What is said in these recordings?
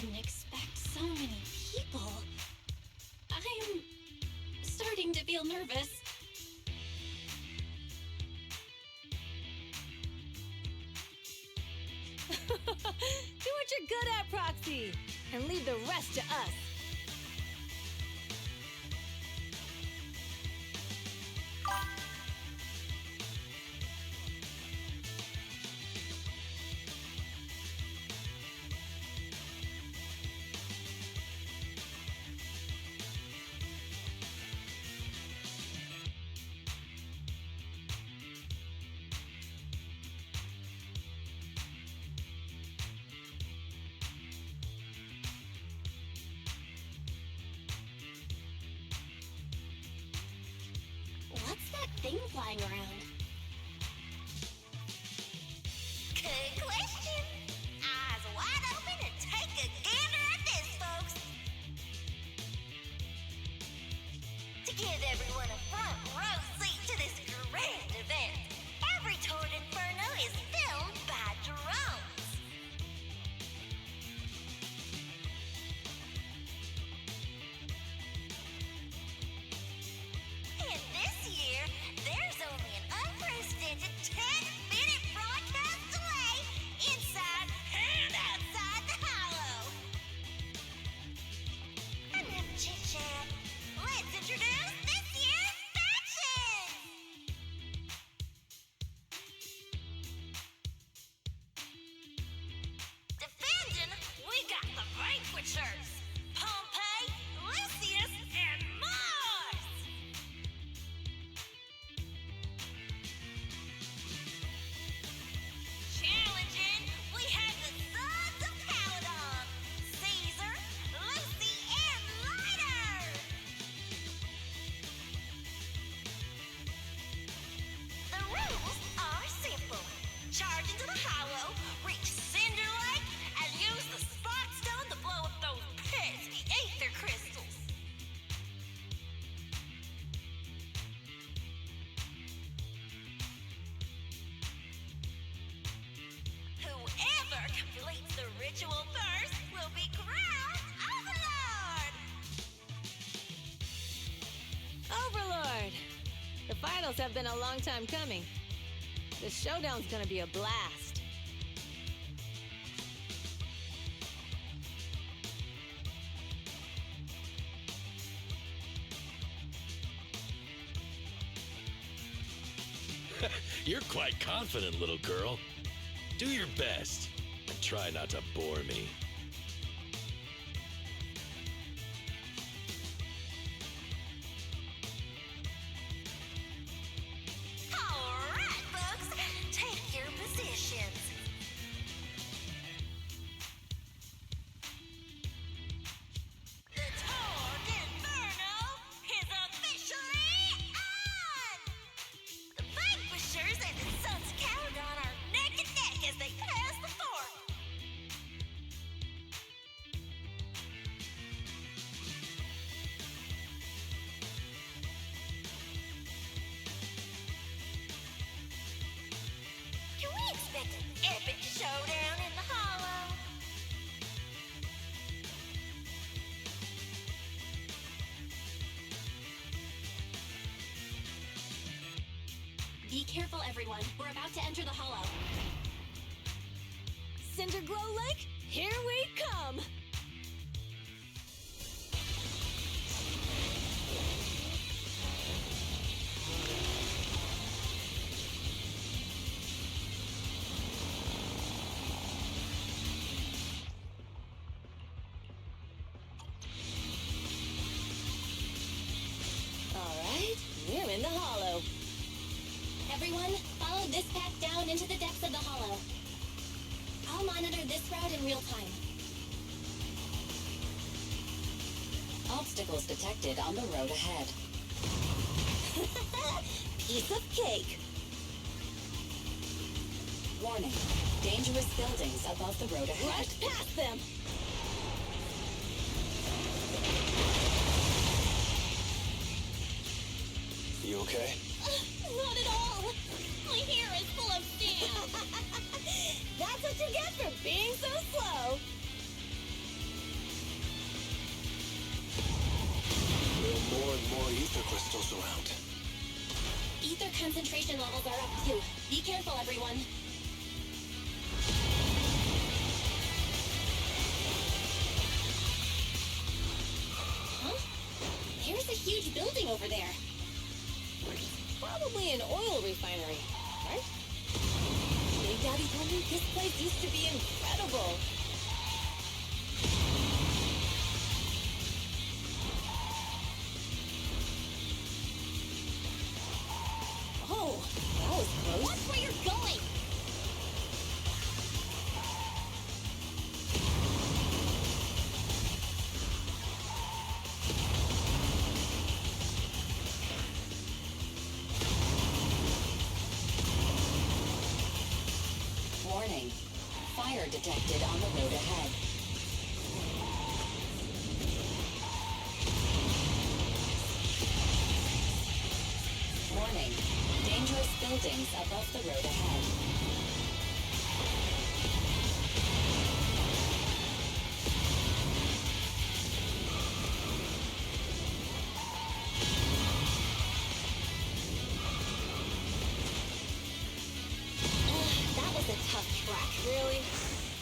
didn't expect so many people. I'm starting to feel nervous. Do what you're good at, Proxy, and leave the rest to us. What's that thing flying around? Good question. Eyes wide open and take a gander at this, folks. To give everyone a front row seat to this grand event, every Toward Inferno is filmed by drones. And this year, there's only an unprecedented 10-minute broadcast delay inside and outside the hollow. Enough chit-chat. Let's introduce this year's faction! Defending, we got the Vanquishers, Pompey, Lucius, and Mars! Challenging, we have the Sons of Paladon, Caesar, Lucy, and Lighter! The rules are simple. Charge into the hollow, reach Cinder Lake, and use the Spark Stone to blow up those pesky aether crystals. Whoever completes the ritual first will be crowned Overlord! Overlord! The finals have been a long time coming. The showdown's gonna be a blast. You're quite confident, little girl. Do your best and try not to bore me. All right, folks, take your positions. The Toward Inferno is officially on! The Vanquishers and the Sons of Caledon are neck and neck as they pass the fork. Can we expect an epic showdown in the hollow? Be careful, everyone. We're about to enter the hollow. Cinder Glow Lake, here we come! All right, we're in the hollow. Everyone, follow this path down into the depths of the hollow. I'll monitor this route in real time. Obstacles detected on the road ahead. Piece of cake. Warning. Dangerous buildings above the road ahead. Rush past them. You okay? Not at all. My hair is full of sand. That's what you get for being so slow. crystals around. Ether concentration levels are up too. Be careful, everyone. Huh? There's a huge building over there. Probably an oil refinery, right? Big Daddy told me this place used to be incredible. Oh, that was close. Watch where you're going! Warning. Fire detected on the road ahead. Warning. Dangerous buildings above the road ahead. That was a tough track. Really?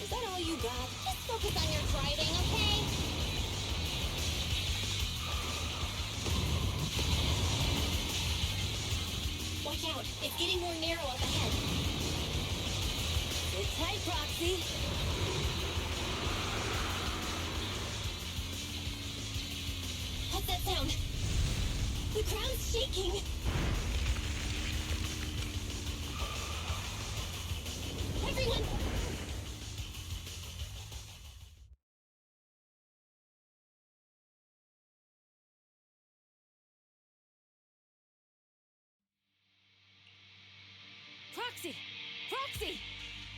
Is that all you got? Just focus on your driving, okay? Watch out. It's getting more narrow up ahead. Sit tight, Proxy. What's that sound? The ground's shaking. Everyone! Proxy! Proxy!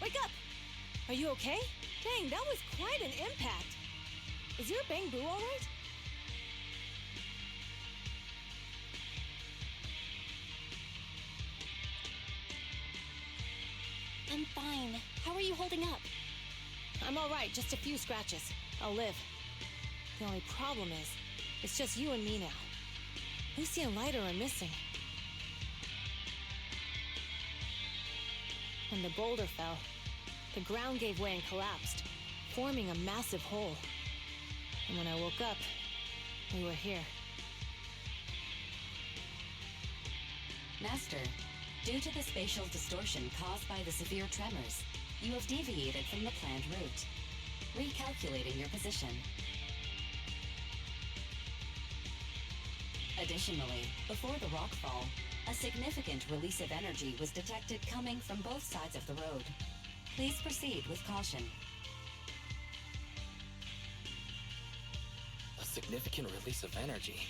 Wake up! Are you okay? Dang, that was quite an impact. Is your Bang Boo all right? I'm fine. How are you holding up? I'm all right, just a few scratches. I'll live. The only problem is, it's just you and me now. Lucy and Lighter are missing. When the boulder fell, the ground gave way and collapsed, forming a massive hole. And when I woke up, we were here. Master, due to the spatial distortion caused by the severe tremors, you have deviated from the planned route. Recalculating your position. Additionally, before the rockfall, a significant release of energy was detected coming from both sides of the road. Please proceed with caution. A significant release of energy.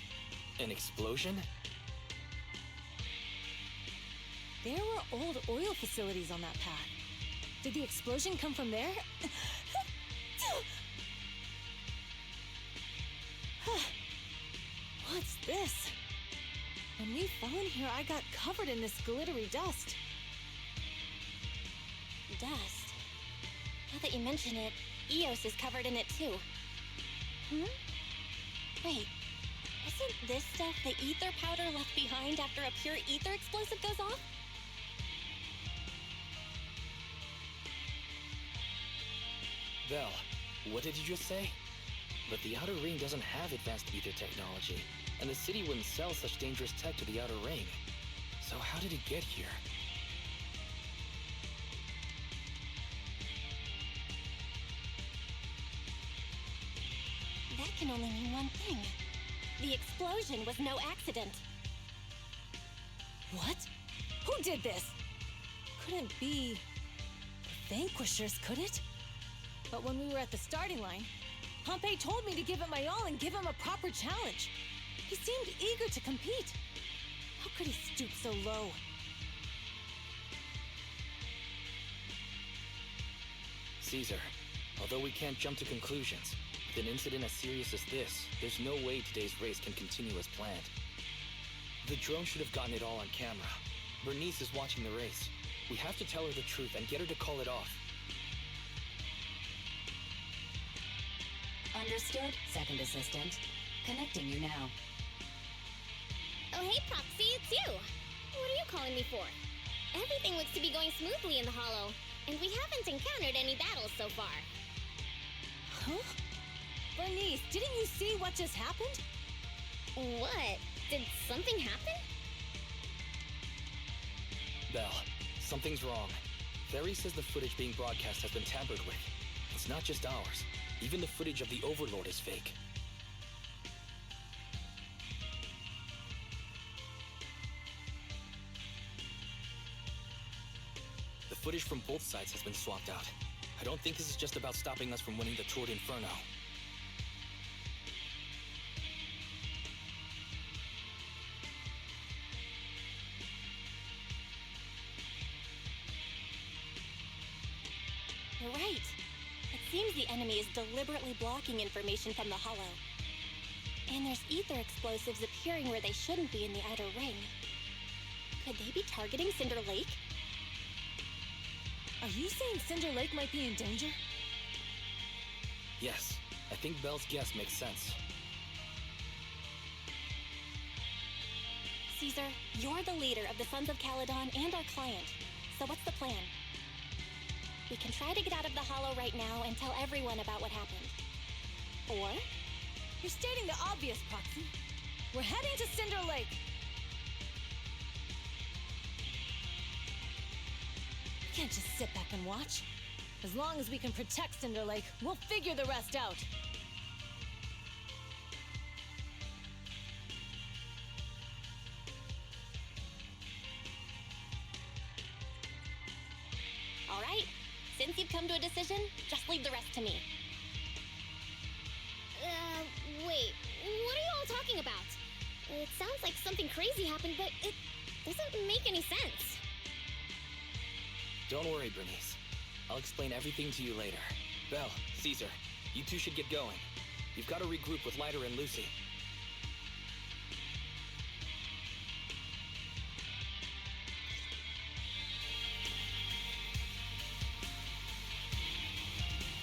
An explosion? There were old oil facilities on that path. Did the explosion come from there? What's this? When we fell in here, I got covered in this glittery dust. Dust. Now that you mention it, Eos is covered in it too. Wait, isn't this stuff the ether powder left behind after a pure ether explosive goes off? Belle, what did you just say? But the Outer Ring doesn't have advanced ether technology, and the city wouldn't sell such dangerous tech to the Outer Ring. So how did it get here? That can only mean one thing. The explosion was no accident. What? Who did this? Couldn't be the Vanquishers, could it? But when we were at the starting line, Pompey told me to give it my all and give him a proper challenge. He seemed eager to compete. How could he stoop so low? Caesar, although we can't jump to conclusions, with an incident as serious as this, there's no way today's race can continue as planned. The drone should have gotten it all on camera. Bernice is watching the race. We have to tell her the truth and get her to call it off. Understood, Second Assistant. Connecting you now. Oh, hey, Proxy, it's you. What are you calling me for? Everything looks to be going smoothly in the Hollow, and we haven't encountered any battles so far. Huh? Bernice, didn't you see what just happened? What? Did something happen? Belle, something's wrong. Ferry says the footage being broadcast has been tampered with. It's not just ours. Even the footage of the Overlord is fake. The footage from both sides has been swapped out. I don't think this is just about stopping us from winning the Tour d'Inferno. You're right. It seems the enemy is deliberately blocking information from the Hollow. And there's ether explosives appearing where they shouldn't be in the outer ring. Could they be targeting Cinder Lake? Are you saying Cinder Lake might be in danger? Yes, I think Belle's guess makes sense. Cesar, you're the leader of the Sons of Caledon and our client. So what's the plan? We can try to get out of the Hollow right now and tell everyone about what happened. Or You're stating the obvious, Proxy. We're heading to Cinder Lake. We can't just sit back and watch. As long as we can protect Cinder Lake, we'll figure the rest out. all right, since you've come to a decision, just leave the rest to me. Wait, what are you all talking about? It sounds like something crazy happened, but it doesn't make any sense. Don't worry, Bernice. I'll explain everything to you later. Belle, Cesar, you two should get going. You've got to regroup with Lighter and Lucy.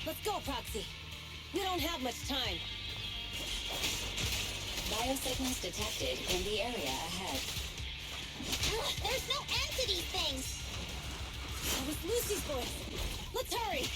Let's go, Proxy. We don't have much time. Biosignals detected in the area ahead. Ugh, there's no end to these things! That was Lucy's voice. Let's hurry.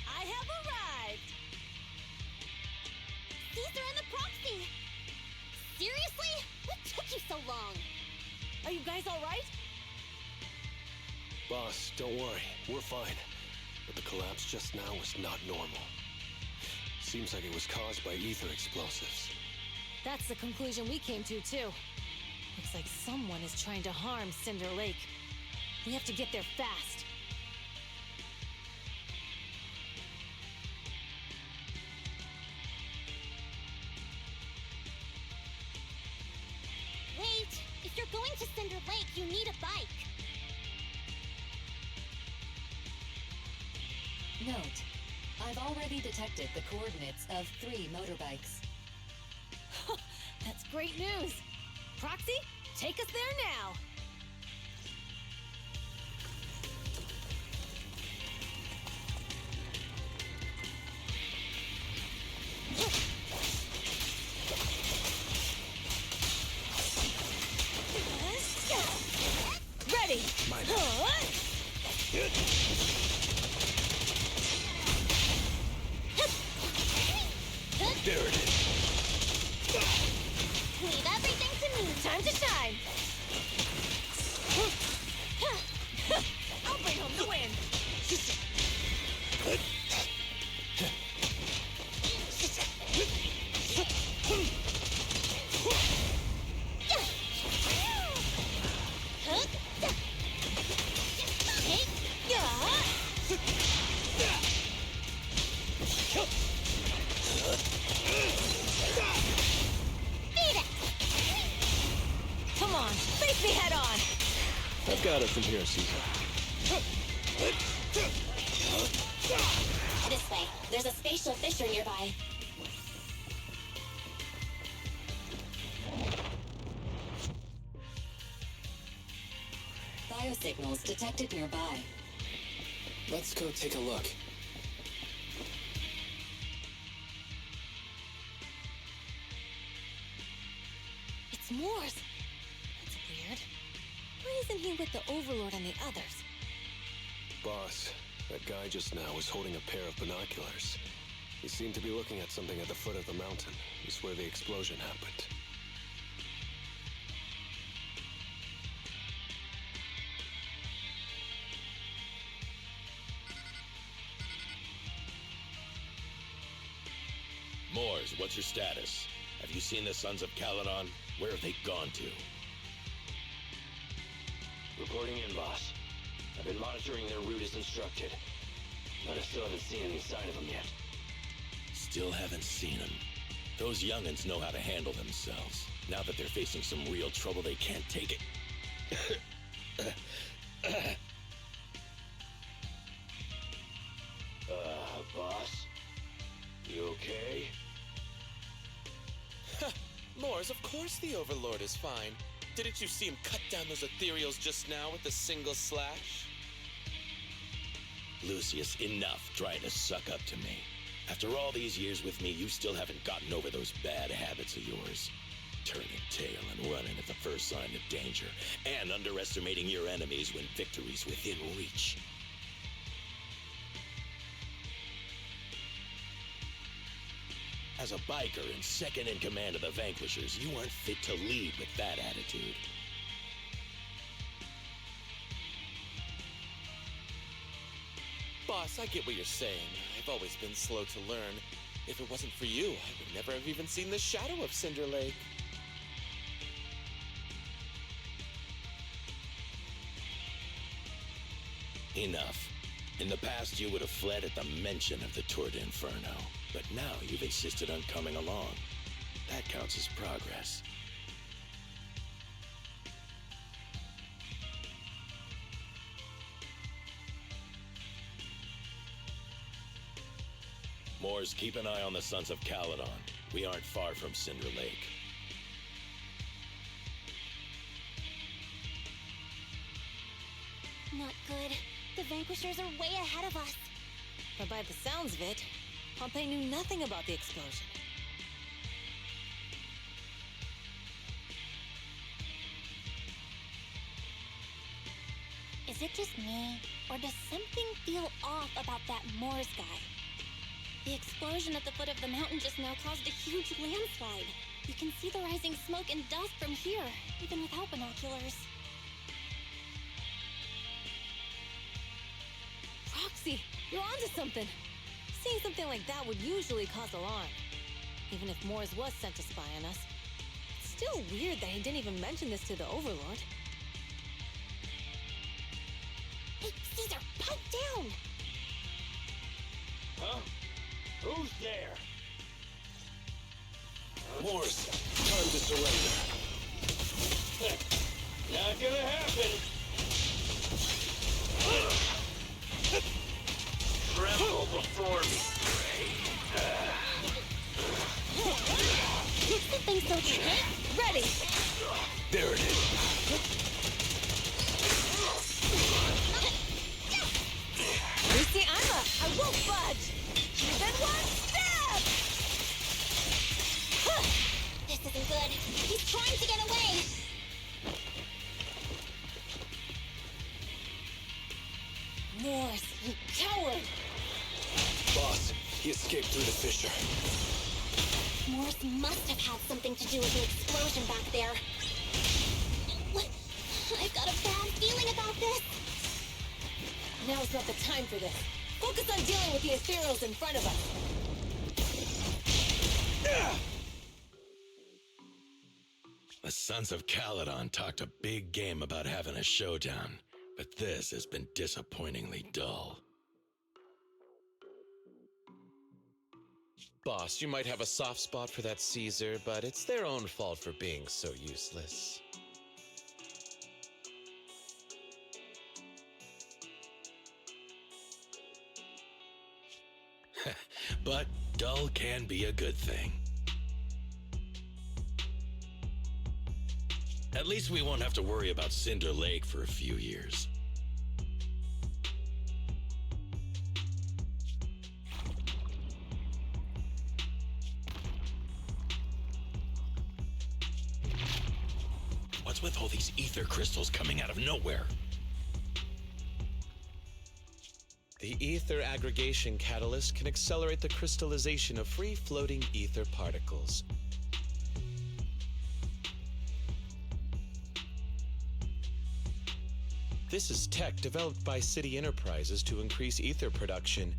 I have arrived. Cesar and the Proxy! Seriously? What took you so long? Are you guys all right? Boss, don't worry. We're fine. But the collapse just now was not normal. Seems like it was caused by ether explosives. That's the conclusion we came to, too. Looks like someone is trying to harm Cinder Lake. We have to get there fast. Wait! If you're going to Cinder Lake, you need a bike! Note, I've already detected the coordinates of 3 motorbikes. That's great news. Proxy, take us there now. Ready. Mine. There it is. Leave everything to me! Time to shine. I'll bring home the win. Face me head on! I've got it from here, Caesar. This way. There's a spatial fissure nearby. Biosignals detected nearby. Let's go take a look. It's Morse. That's weird. Why isn't he with the Overlord and the others? Boss, that guy just now was holding a pair of binoculars. He seemed to be looking at something at the foot of the mountain. It's where the explosion happened. Moors, what's your status? Have you seen the Sons of Caledon? Where have they gone to? Reporting in, boss. I've been monitoring their route as instructed, but I still haven't seen any sign of them yet. Still haven't seen them. Those young'uns know how to handle themselves. Now that they're facing some real trouble, they can't take it. Boss? You okay? Moors, of course the Overlord is fine. Didn't you see him cut down those ethereals just now with a single slash? Lucius, enough trying to suck up to me. After all these years with me, you still haven't gotten over those bad habits of yours. Turning tail and running at the first sign of danger, and underestimating your enemies when victory's within reach. As a biker and second in command of the Vanquishers, you aren't fit to lead with that attitude. Boss, I get what you're saying. I've always been slow to learn. If it wasn't for you, I would never have even seen the shadow of Cinder Lake. Enough. In the past, you would have fled at the mention of the Tour d'Inferno. But now you've insisted on coming along. That counts as progress. Moors, keep an eye on the Sons of Caledon. We aren't far from Cinder Lake. Not good. The Vanquishers are way ahead of us. But by the sounds of it, Pompey knew nothing about the explosion. Is it just me, or does something feel off about that Moors guy? The explosion at the foot of the mountain just now caused a huge landslide. You can see the rising smoke and dust from here, even without binoculars. Roxy, you're onto something. Seeing something like that would usually cause alarm. Even if Moors was sent to spy on us. It's still weird that he didn't even mention this to the Overlord. Hey, Caesar, pipe down! Huh? Who's there? Moors, time to surrender. Not gonna happen! Tremble before me, Keep the thing so tight. Ready! There it is. Lucy, I won't budge! Even one step! This isn't good. He's trying to get away. Moors, you coward! Boss, he escaped through the fissure. Morse must have had something to do with the explosion back there. I've got a bad feeling about this. Now's not the time for this. Focus on dealing with the ethereals in front of us. The Sons of Caledon talked a big game about having a showdown, but this has been disappointingly dull. Boss, you might have a soft spot for that Caesar, but it's their own fault for being so useless. but dull can be a good thing. At least we won't have to worry about Cinder Lake for a few years. What's with all these ether crystals coming out of nowhere? The ether aggregation catalyst can accelerate the crystallization of free-floating ether particles. This is tech developed by City Enterprises to increase ether production,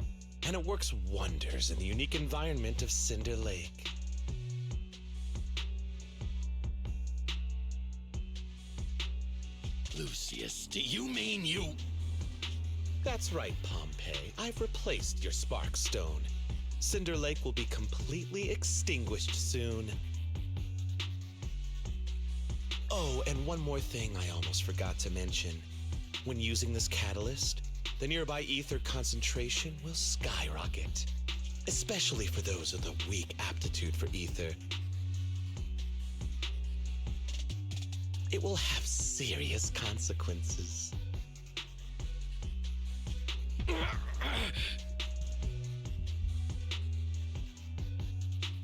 and it works wonders in the unique environment of Cinder Lake. Lucius, do you mean you... That's right, Pompeii. I've replaced your spark stone. Cinder Lake will be completely extinguished soon. Oh, and one more thing I almost forgot to mention. When using this catalyst, the nearby ether concentration will skyrocket, especially for those with a weak aptitude for ether. It will have serious consequences.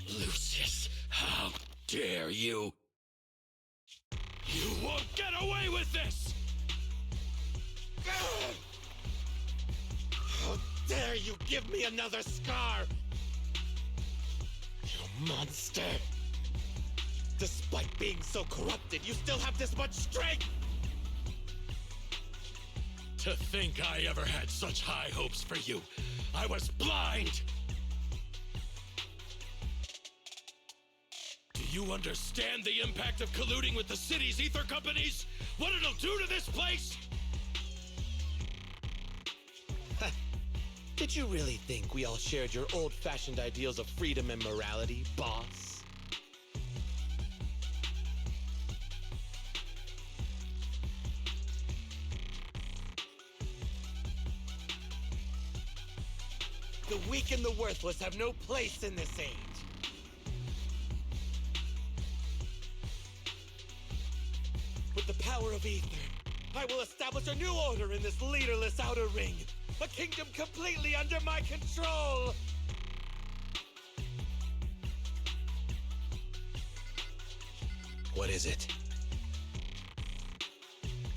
Lucius, how dare you? You won't get away with this! How dare you give me another scar! You monster! Despite being so corrupted, you still have this much strength! To think I ever had such high hopes for you. I was blind! Do you understand the impact of colluding with the city's ether companies? What it'll do to this place? Did you really think we all shared your old-fashioned ideals of freedom and morality, boss? The weak and the worthless have no place in this age. With the power of ether, I will establish a new order in this leaderless outer ring. A kingdom completely under my control! What is it?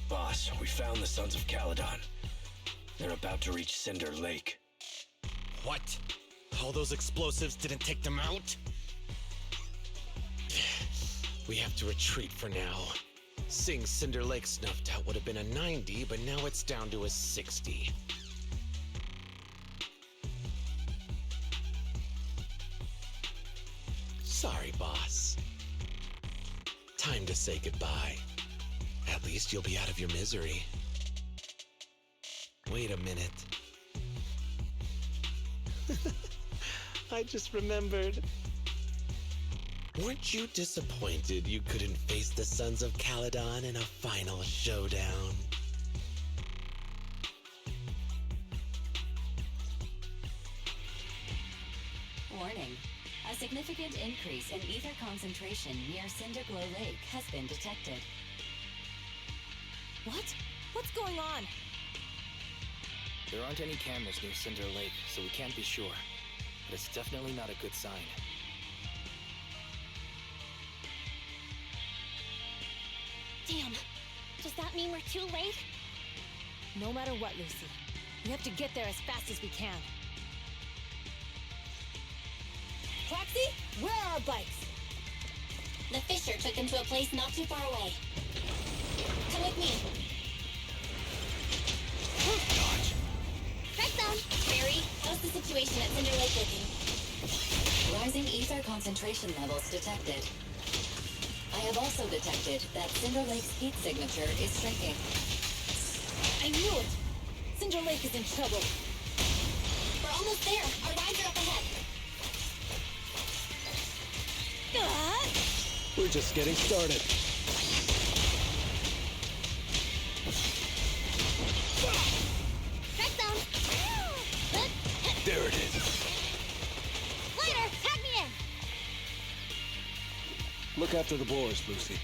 Boss, we found the Sons of Caledon. They're about to reach Cinder Lake. What? All those explosives didn't take them out? We have to retreat for now. Seeing Cinder Lake snuffed out would have been a 90, but now it's down to a 60. Sorry, boss. Time to say goodbye. At least you'll be out of your misery. Wait a minute. I just remembered. Weren't you disappointed you couldn't face the Sons of Caledon in a final showdown? Warning. A significant increase in ether concentration near Cinderglow Lake has been detected. What? What's going on? There aren't any cameras near Cinder Lake, so we can't be sure. But it's definitely not a good sign. Damn. Does that mean we're too late? No matter what, Lucy. We have to get there as fast as we can. Waxy, where are our bikes? The Fisher took them to a place not too far away. Come with me. Dodge! Right down. Barry, how's the situation at Cinder Lake looking? Rising ether concentration levels detected. I have also detected that Cinder Lake's heat signature is shrinking. I knew it! Cinder Lake is in trouble. We're almost there. Our rides are up ahead. We're just getting started. Right down. There it is. Look after the boars, Lucy.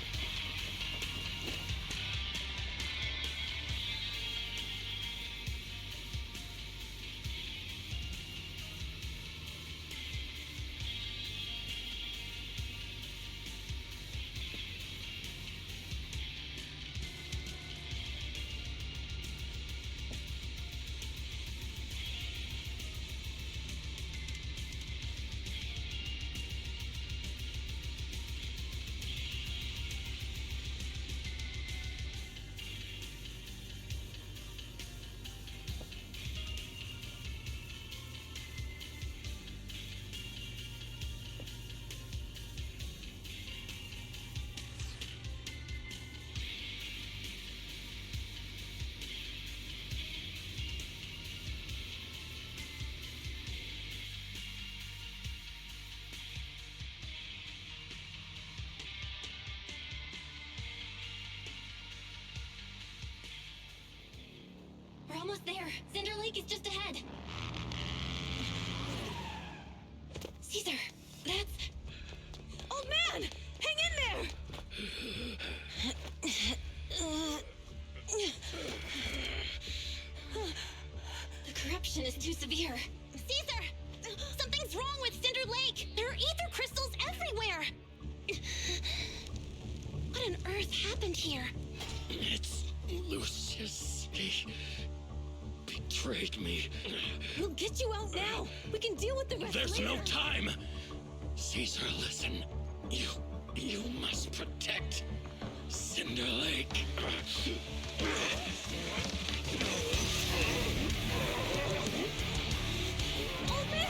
We're almost there. Cinder Lake is just ahead. Caesar, that's... Old man! Hang in there! The corruption is too severe. Caesar! Something's wrong with Cinder Lake! There are ether crystals everywhere! What on earth happened here? It's Lucius. He betrayed me. We'll get you out now. We can deal with the rest There's later. no time. Caesar, listen. You must protect Cinder Lake. Old man!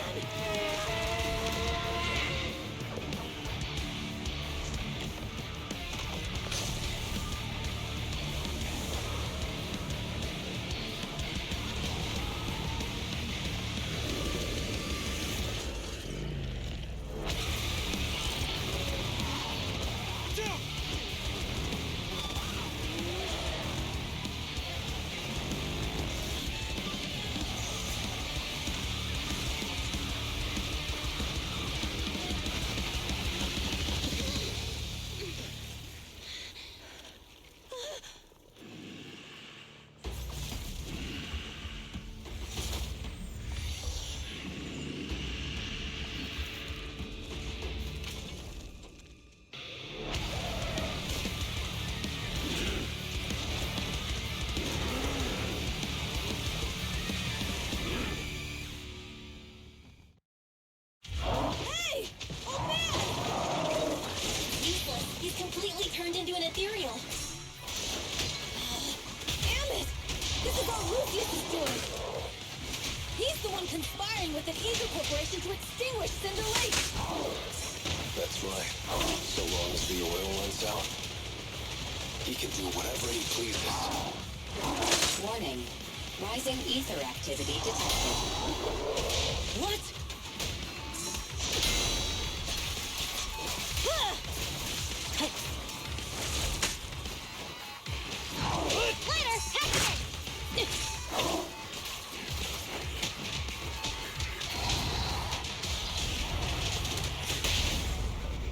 Completely turned into an ethereal. Damn it! This is all Lucius is doing! He's the one conspiring with an ether corporation to extinguish Cinder Lake! That's right. So long as the oil runs out, he can do whatever he pleases. Warning. Rising ether activity detected. What? Later! Activate!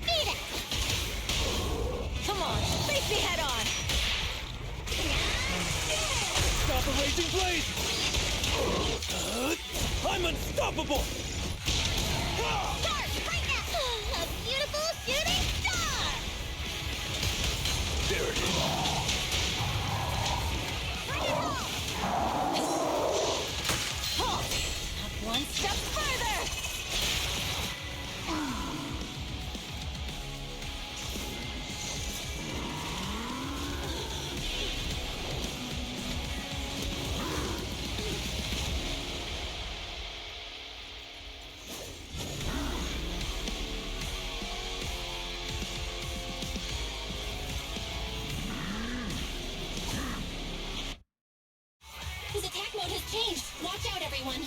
Beat it! Come on, face me head on! Stop a raging blaze! I'm unstoppable! Start right now! A beautiful shooting star! There it is. Halt! Not one step further! His attack mode has changed. Watch out, everyone.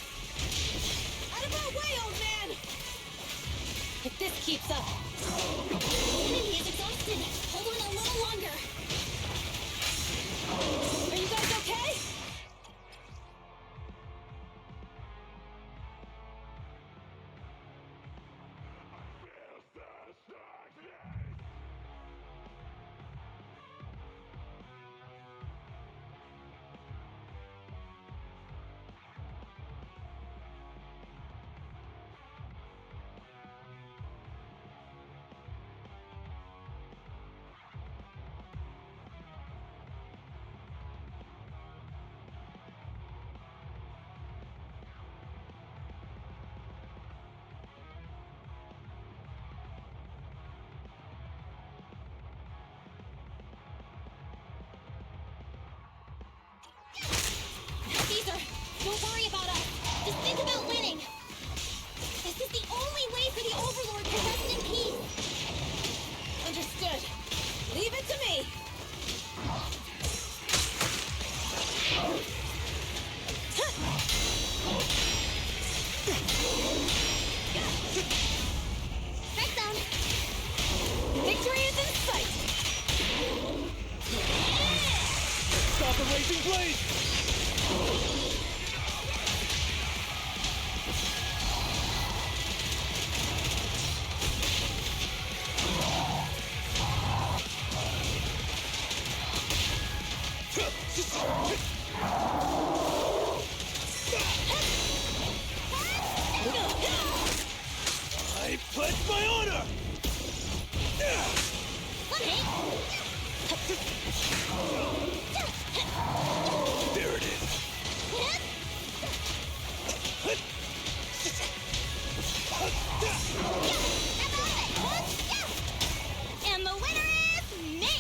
Out of our way, old man! If this keeps up... The enemy is exhausted. Hold on a little longer. Are you guys okay? Don't worry about us. Just think about winning. This is the only way for the Overlord to rest in peace. Understood. Leave it to me. Strike zone. Victory is in sight. Stop the raging blaze! I pledge my honor! There it is. And the winner is me!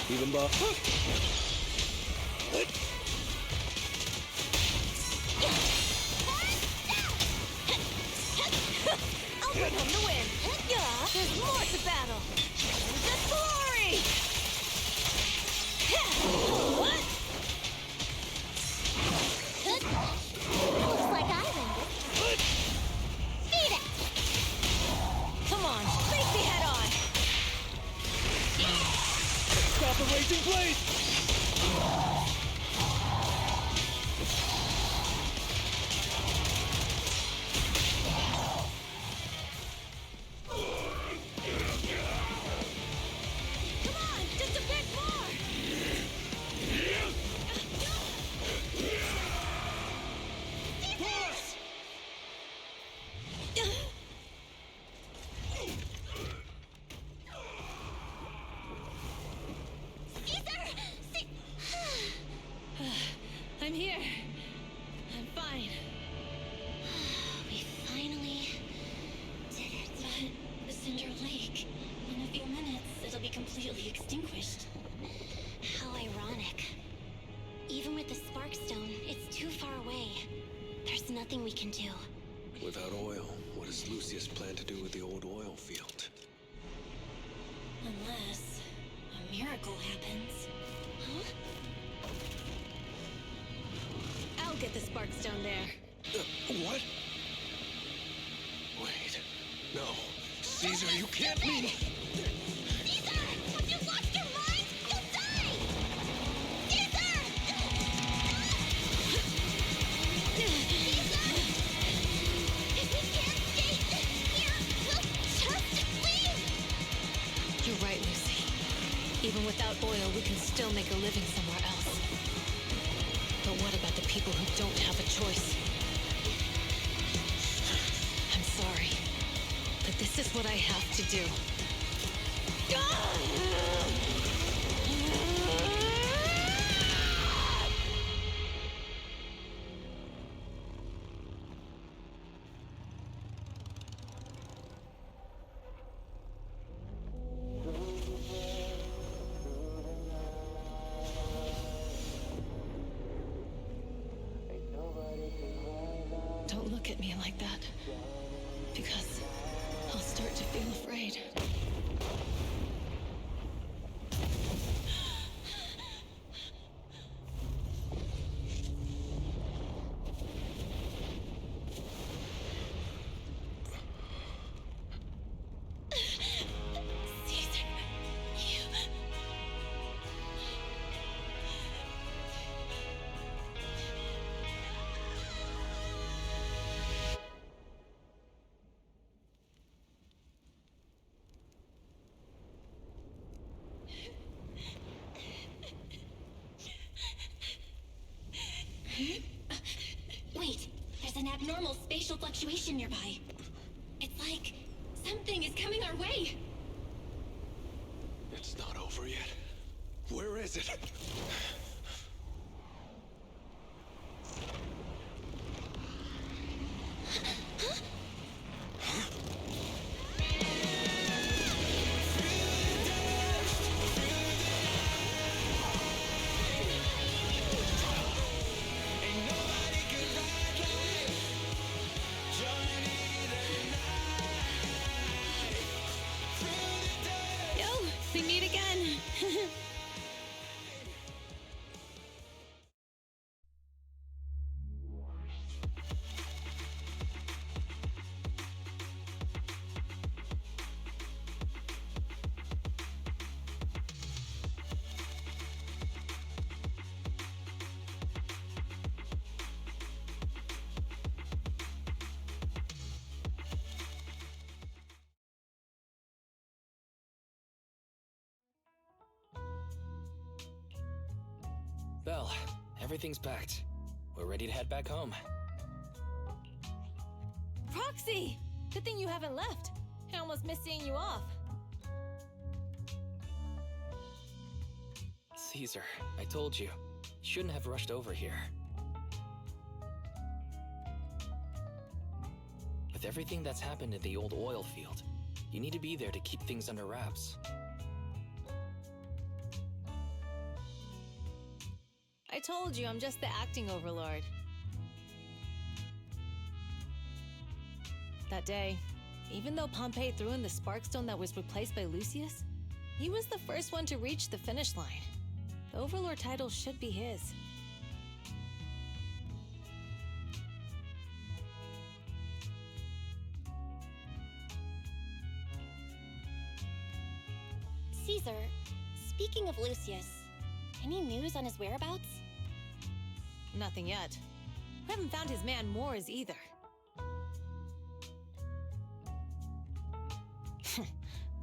Even Bob. I'll bring home the win. There's more to battle. The glory! Looks like I win. Beat it! Come on, face me head on. Stop the raging blaze! Come on, just a bit more. Boss! I'm here. I'm fine. We finally did it. But the Cinder Lake, in a few minutes, it'll be completely extinguished. How ironic. Even with the Sparkstone, it's too far away. There's nothing we can do. Without oil, what does Lucius plan to do with the old oil field? Unless a miracle happens. Huh? I'll get the Sparkstone there. What? Wait. No. Caesar, you can't mean... Cesar! Have you lost your mind? You'll die! Cesar! Cesar! If we can't stay here, we'll just leave! You're right, Lucy. Even without oil, we can still make a living somewhere else. But what about the people who don't have a choice? I'm sorry, but this is what I have to do. Don't look at me like that, because I'll start to feel afraid. Caesar, you... Wait, there's an abnormal spatial fluctuation nearby. It's like something is coming our way. It's not over yet. Where is it? Belle, everything's packed. We're ready to head back home. Proxy! Good thing you haven't left. I almost missed seeing you off. Cesar, I told you. You shouldn't have rushed over here. With everything that's happened in the old oil field, you need to be there to keep things under wraps. I told you I'm just the acting overlord. That day, even though Pompey threw in the sparkstone that was replaced by Lucius, he was the first one to reach the finish line. The overlord title should be his. Caesar, speaking of Lucius, any news on his whereabouts? Nothing yet. We haven't found his man Moors either.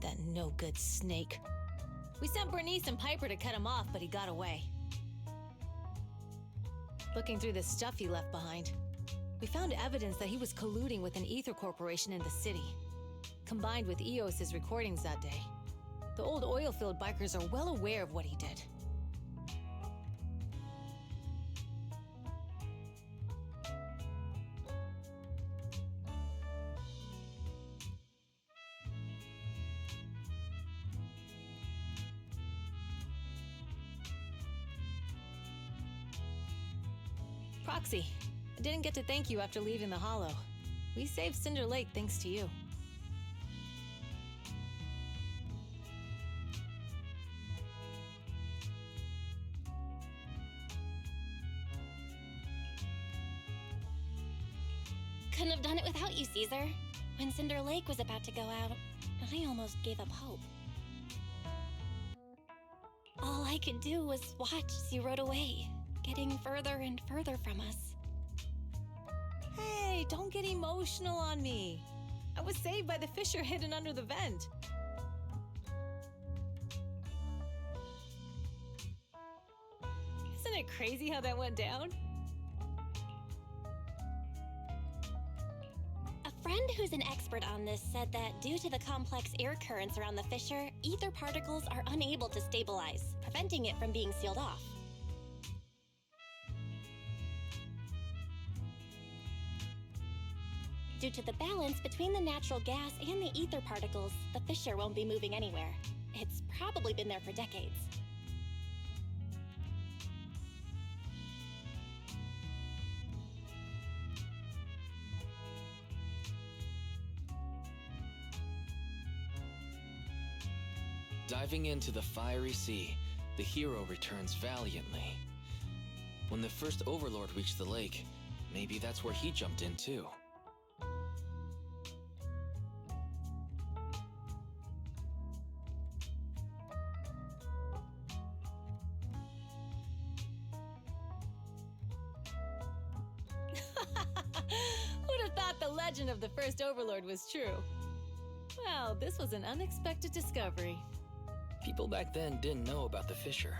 That no-good snake. We sent Bernice and Piper to cut him off, but he got away. Looking through the stuff he left behind, we found evidence that he was colluding with an ether corporation in the city. Combined with Eos's recordings that day, the old oil field bikers are well aware of what he did. Proxy, I didn't get to thank you after leaving the Hollow. We saved Cinder Lake thanks to you. Couldn't have done it without you, Caesar. When Cinder Lake was about to go out, I almost gave up hope. All I could do was watch as you rode away, getting further and further from us. Hey, don't get emotional on me. I was saved by the fissure hidden under the vent. Isn't it crazy how that went down? A friend who's an expert on this said that due to the complex air currents around the fissure, ether particles are unable to stabilize, preventing it from being sealed off. Due to the balance between the natural gas and the ether particles, the fissure won't be moving anywhere. It's probably been there for decades. Diving into the fiery sea, the hero returns valiantly. When the first overlord reached the lake, maybe that's where he jumped in too. Who'd have thought the legend of the first overlord was true? Well, this was an unexpected discovery. People back then didn't know about the fissure,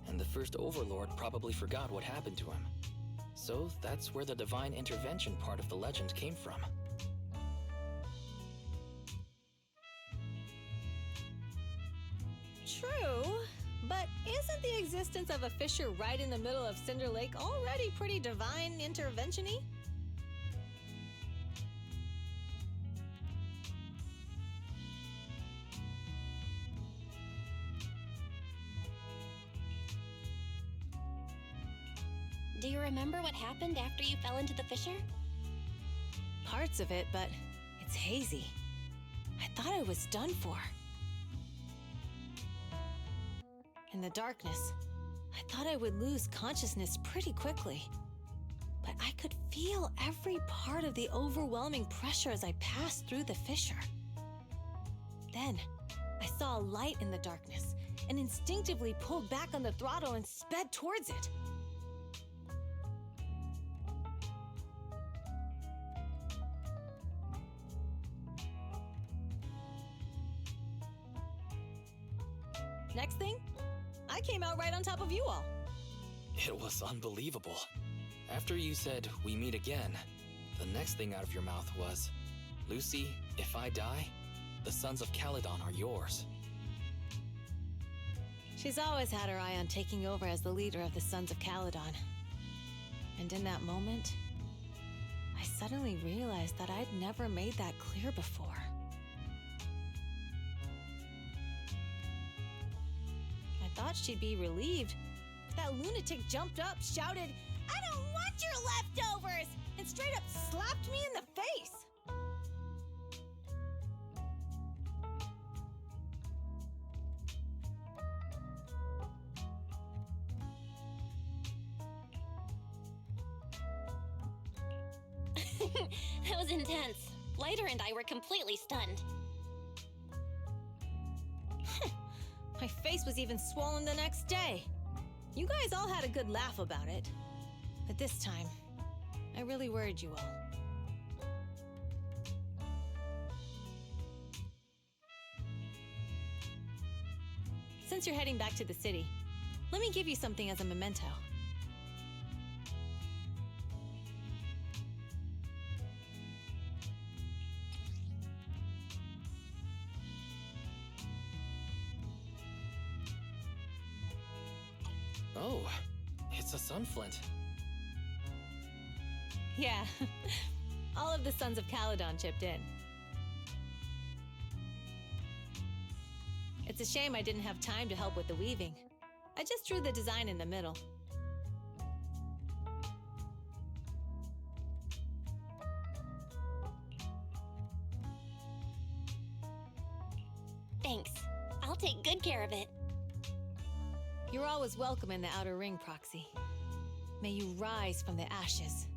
and the first overlord probably forgot what happened to him. So that's where the divine intervention part of the legend came from. True, but isn't the existence of a fissure right in the middle of Cinder Lake already pretty divine intervention-y? Do you remember what happened after you fell into the fissure? Parts of it, but it's hazy. I thought I was done for. In the darkness, I thought I would lose consciousness pretty quickly. But I could feel every part of the overwhelming pressure as I passed through the fissure. Then, I saw a light in the darkness and instinctively pulled back on the throttle and sped towards it. Next thing, I came out right on top of you all. It was unbelievable. After you said, "We meet again," the next thing out of your mouth was, "Lucy, if I die, the Sons of Caledon are yours." She's always had her eye on taking over as the leader of the Sons of Caledon. And in that moment, I suddenly realized that I'd never made that clear before. I thought she'd be relieved. That lunatic jumped up, shouted, "I don't want your leftovers!" and straight up slapped me in the face. That was intense. Lighter and I were completely stunned. My face was even swollen the next day. You guys all had a good laugh about it. But this time, I really worried you all. Since you're heading back to the city, let me give you something as a memento. Oh, it's a sunflint. Yeah, all of the Sons of Caledon chipped in. It's a shame I didn't have time to help with the weaving. I just drew the design in the middle. Thanks. I'll take good care of it. You're always welcome in the Outer Ring, Proxy. May you rise from the ashes.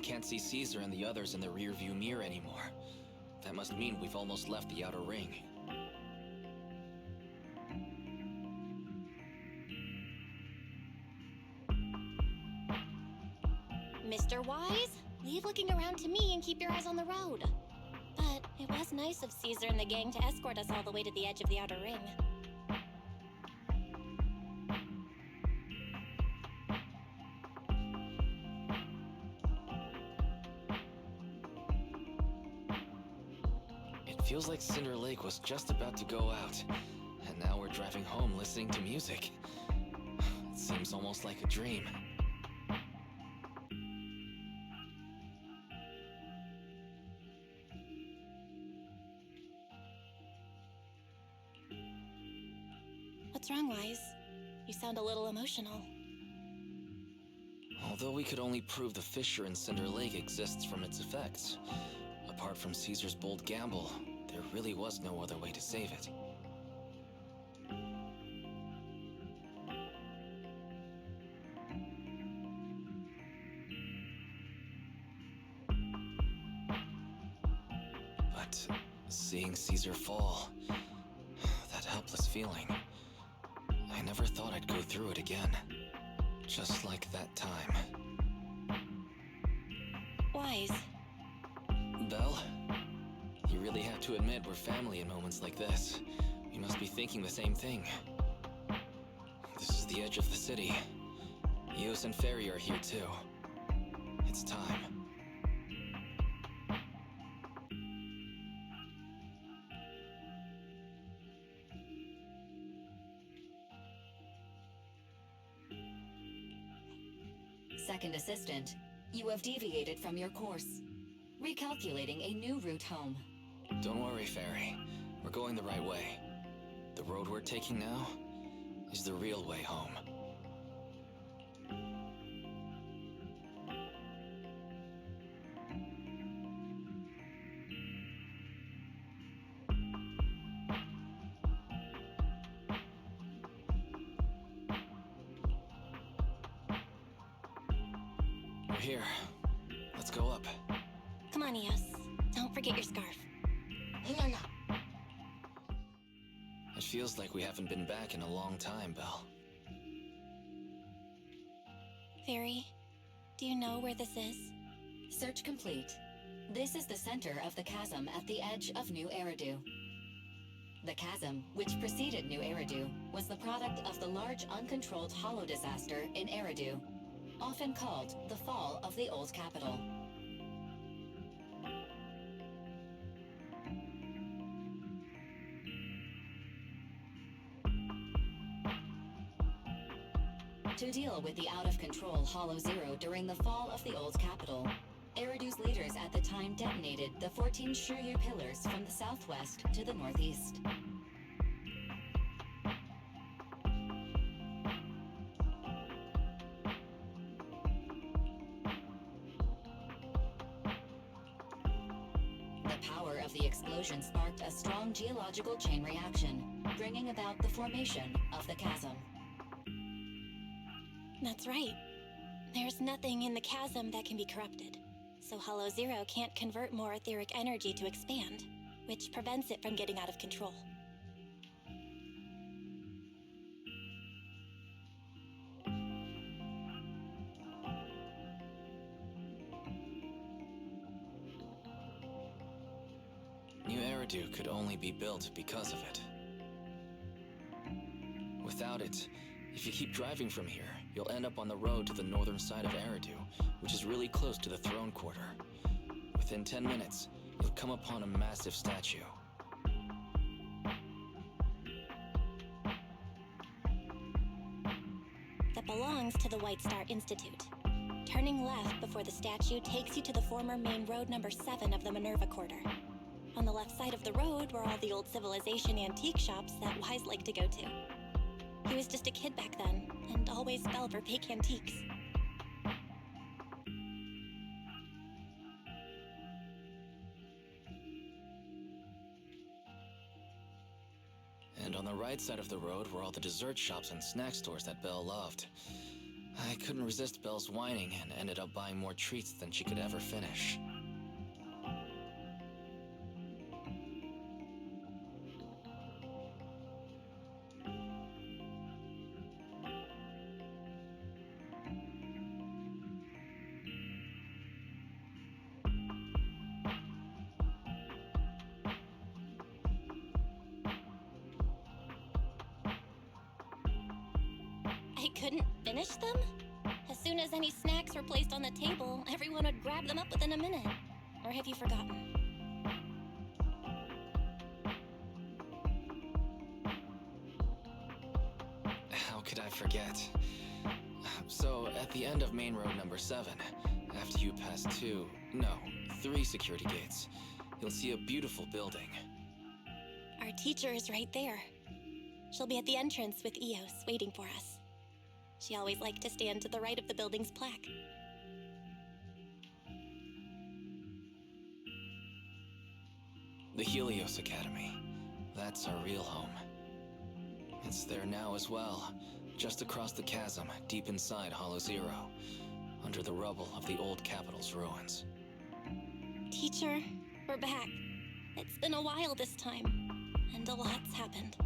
can't see Caesar and the others in the rearview mirror anymore. That must mean we've almost left the outer ring. Mr. Wise, leave looking around to me and keep your eyes on the road. But it was nice of Caesar and the gang to escort us all the way to the edge of the outer ring. It feels like Cinder Lake was just about to go out, and now we're driving home listening to music. It seems almost like a dream. What's wrong, Wise? You sound a little emotional. Although we could only prove the fissure in Cinder Lake exists from its effects, apart from Caesar's bold gamble, there really was no other way to save it. But seeing Caesar fall, that helpless feeling, I never thought I'd go through it again. Just like that time. Wise. Belle? You really have to admit we're family in moments like this. You must be thinking the same thing. This is the edge of the city. Eos and Ferry are here too. It's time. Second Assistant, you have deviated from your course. Recalculating a new route home. Don't worry, Ferry. We're going the right way. The road we're taking now is the real way home. We're here. Let's go up. Come on, Eos. Don't forget your scarf. No. It feels like we haven't been back in a long time, Belle. Fairy, do you know where this is? Search complete. This is the center of the chasm at the edge of New Eridu. The chasm, which preceded New Eridu, was the product of the large uncontrolled hollow disaster in Eridu, often called the fall of the old capital. To deal with the out-of-control Hollow Zero during the fall of the old capital, Eridu's leaders at the time detonated the 14 Shiryu pillars from the southwest to the northeast. The power of the explosion sparked a strong geological chain reaction, bringing about the formation of the chasm. That's right. There's nothing in the chasm that can be corrupted. So Hollow Zero can't convert more etheric energy to expand, which prevents it from getting out of control. New Eridu could only be built because of it. Without it, if you keep driving from here, you'll end up on the road to the northern side of Eridu, which is really close to the throne quarter. Within 10 minutes, you'll come upon a massive statue. That belongs to the White Star Institute. Turning left before the statue takes you to the former main road number 7 of the Minerva Quarter. On the left side of the road were all the old civilization antique shops that Wise liked to go to. He was just a kid back then, and always fell for fake antiques. And on the right side of the road were all the dessert shops and snack stores that Belle loved. I couldn't resist Belle's whining and ended up buying more treats than she could ever finish. I couldn't finish them? As soon as any snacks were placed on the table, everyone would grab them up within a minute. Or have you forgotten? How could I forget? So, at the end of main road number 7, after you pass 3 security gates, you'll see a beautiful building. Our teacher is right there. She'll be at the entrance with Eos, waiting for us. She always liked to stand to the right of the building's plaque. The Helios Academy. That's our real home. It's there now as well, just across the chasm, deep inside Hollow Zero, under the rubble of the old capital's ruins. Teacher, we're back. It's been a while this time, and a lot's happened.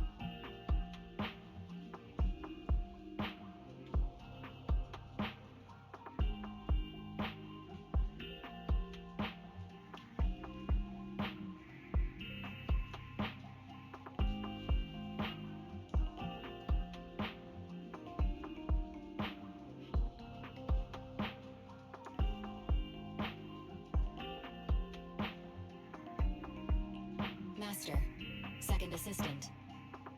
Master, Second Assistant,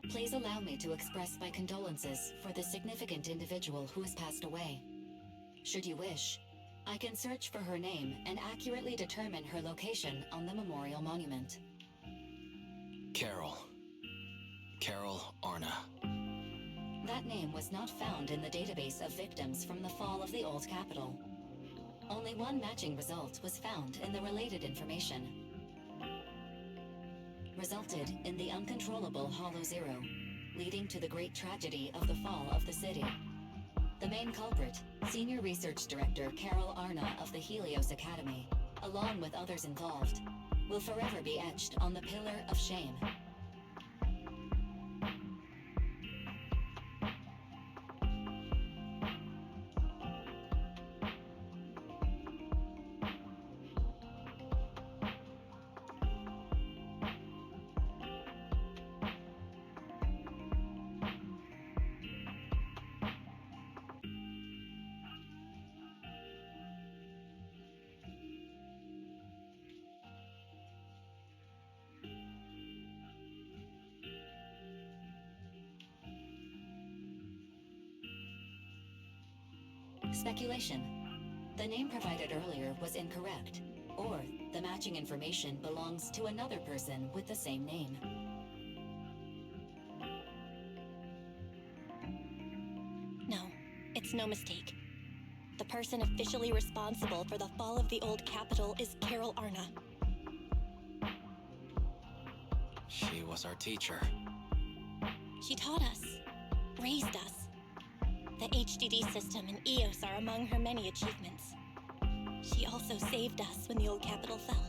please allow me to express my condolences for the significant individual who has passed away. Should you wish, I can search for her name and accurately determine her location on the memorial monument. Carol Arna. That name was not found in the database of victims from the fall of the old capital. Only one matching result was found in the related information. Resulted in the uncontrollable Hollow Zero, leading to the great tragedy of the fall of the city. The main culprit, Senior Research Director Carol Arna of the Helios Academy, along with others involved, will forever be etched on the Pillar of Shame. Speculation. The name provided earlier was incorrect, or the matching information belongs to another person with the same name. No, it's no mistake. The person officially responsible for the fall of the old capital is Carol Arna. She was our teacher. She taught us, raised us. The HDD system and EOS are among her many achievements. She also saved us when the old capital fell.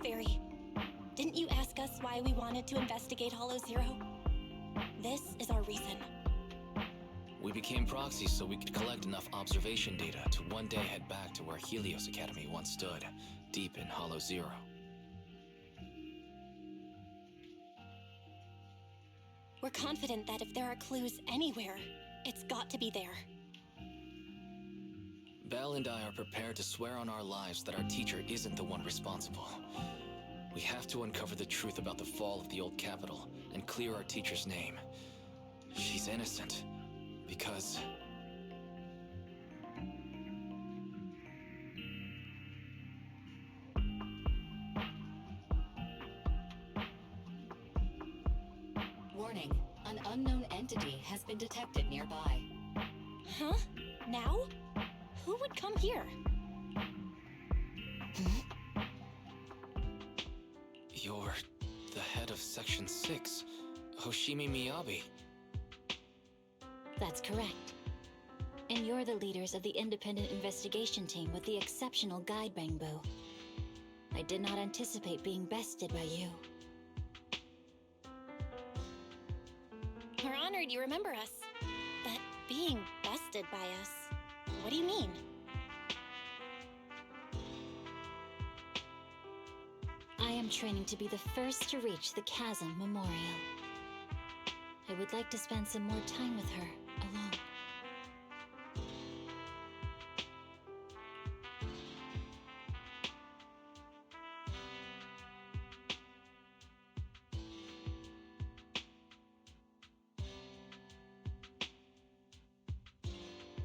Fairy, didn't you ask us why we wanted to investigate Hollow Zero? This is our reason. We became proxies so we could collect enough observation data to one day head back to where Helios Academy once stood, deep in Hollow Zero. We're confident that if there are clues anywhere, it's got to be there. Belle and I are prepared to swear on our lives that our teacher isn't the one responsible. We have to uncover the truth about the fall of the old capital and clear our teacher's name. She's innocent, because... Warning, an unknown entity has been detected nearby. Huh? Now? Who would come here? You're the head of Section 6, Hoshimi Miyabi. That's correct. And you're the leaders of the independent investigation team with the exceptional guide Bangbo. I did not anticipate being bested by you. We're honored you remember us. But being bested by us, what do you mean? I am training to be the first to reach the Chasm Memorial. I would like to spend some more time with her, alone.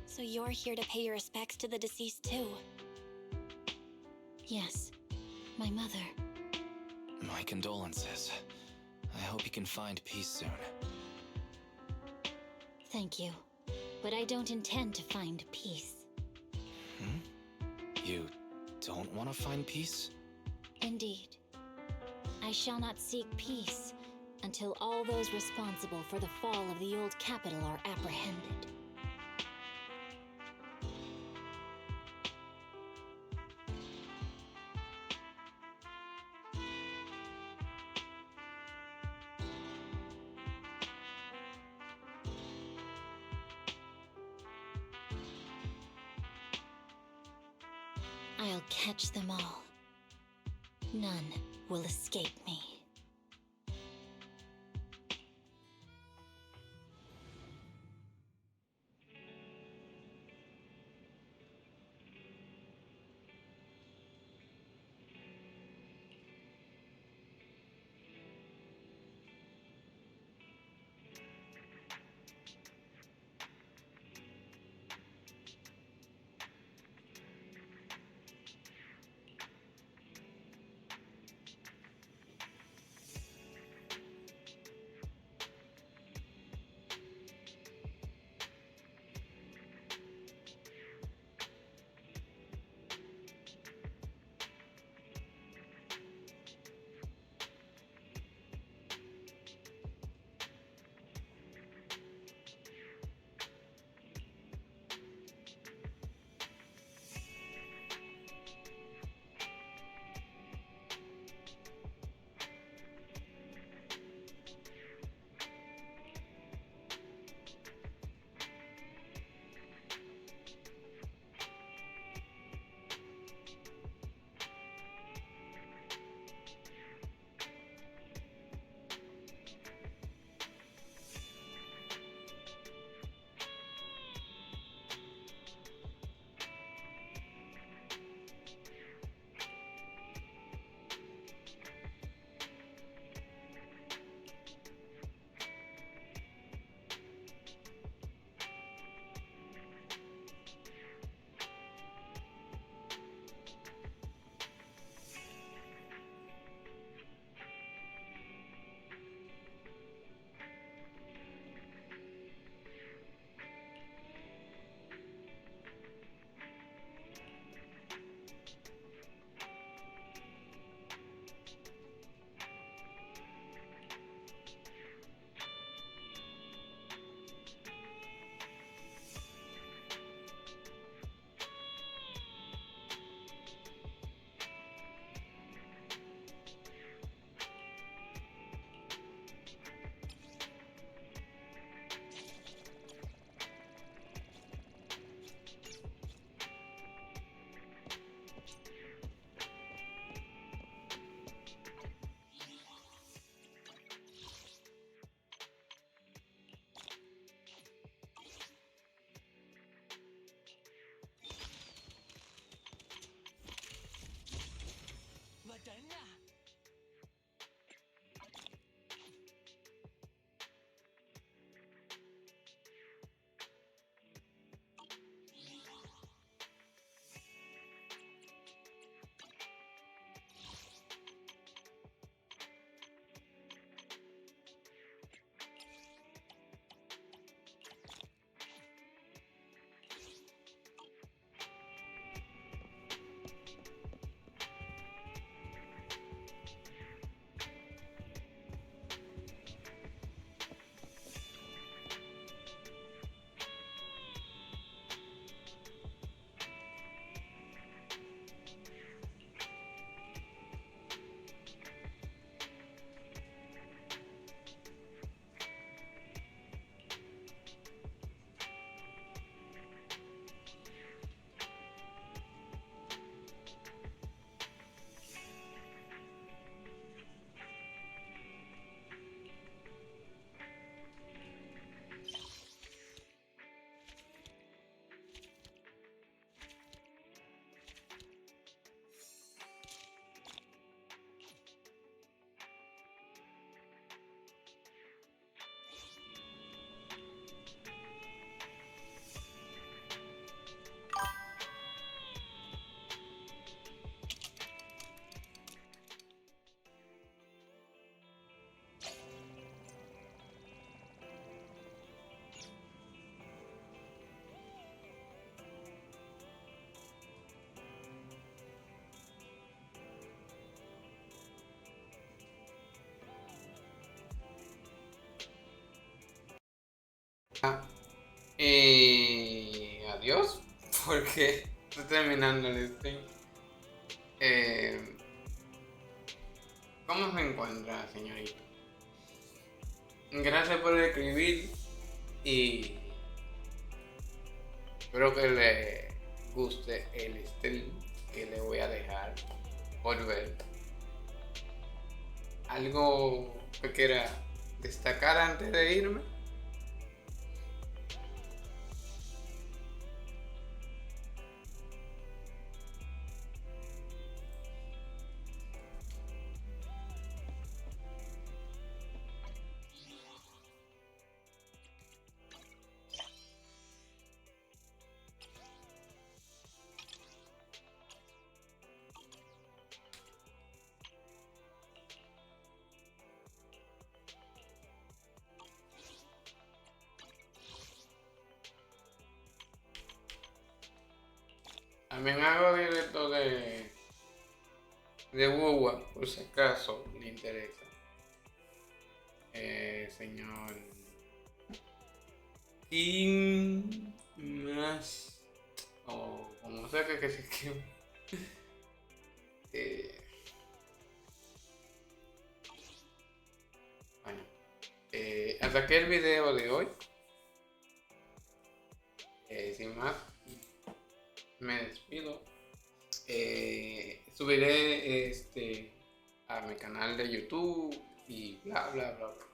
So you're here to pay your respects to the deceased too? Yes, my mother. My condolences. I hope you can find peace soon. Thank you. But I don't intend to find peace. You don't want to find peace? Indeed. I shall not seek peace until all those responsible for the fall of the old capital are apprehended. I'll catch them all. None will escape me. Ah, adiós, porque estoy terminando el stream. ¿Cómo se encuentra, señorita? Gracias por escribir y espero que le guste el stream que le voy a dejar por ver. ¿Algo que quiera destacar antes de irme? También hago directo de WoW, por si acaso le interesa. Señor. Y más. O como sea que se escriba. Bueno. Hasta aquí el video de hoy. Sin más. Me despido. Subiré a mi canal de YouTube y bla bla bla bla.